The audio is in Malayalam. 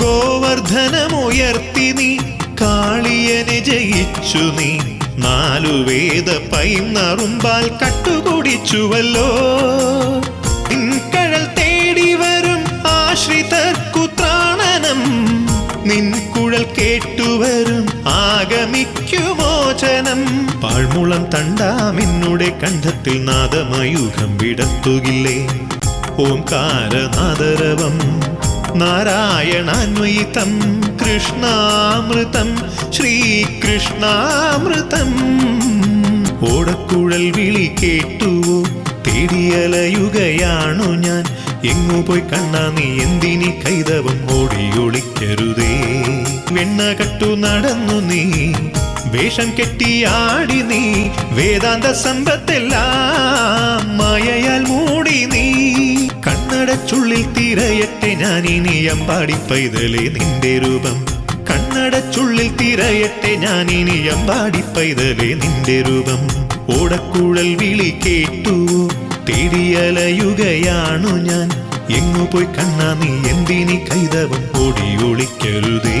ഗോവർദ്ധനമുയർത്തി നീ കാളിയനെ ജയിച്ചു നീ 4 വേദ പൈന്നറുമ്പാൽ കട്ടുകുടിച്ചുവല്ലോ നിൻകഴൽ തേടി വരും ആശ്രിതർക്കു ത്രാണനം നിൻകുഴൽ കേട്ടുവരും ആഗമിക്കുമോചനം പാഴ്മുളം തണ്ടാമിന്നുടെ കണ്ഠത്തിൽ നാദമയൂഖം വിടത്തുകില്ലേ ഓംകാരനാദരവം നാരായണാന്വയിതം കൃഷ്ണാമൃതം ശ്രീകൃഷ്ണാമൃതം ഓടക്കുഴൽ വിളി കേട്ടുവോ തേടിയലയുകയാണു ഞാൻ എങ്ങു പോയി കണ്ണാ നീ എന്തിനി കൈതവം ഓടിയൊളിക്കരുതേ വെണ്ണ കട്ടു നടന്നു നീ വേഷം കെട്ടിയാടി നീ വേദാന്ത സമ്പത്തെല്ലാം മായയാൽ മൂടി നീ കണ്ണടച്ചുള്ളിൽ തിരയട്ടെ ഞാനിനി അമ്പാടി പൈതലേ നിന്റെ രൂപം കണ്ണടച്ചുള്ളിൽ തിരയട്ടെ ഞാനിനി അമ്പാടി പൈതലേ നിന്റെ രൂപം ഓടക്കുഴൽ വിളി കേട്ടു തേടിയലയുകയാണു ഞാൻ എങ്ങു പോയി കണ്ണാ നീ എന്തിനി കൈതവം ഓടിയൊളിക്കരുതേ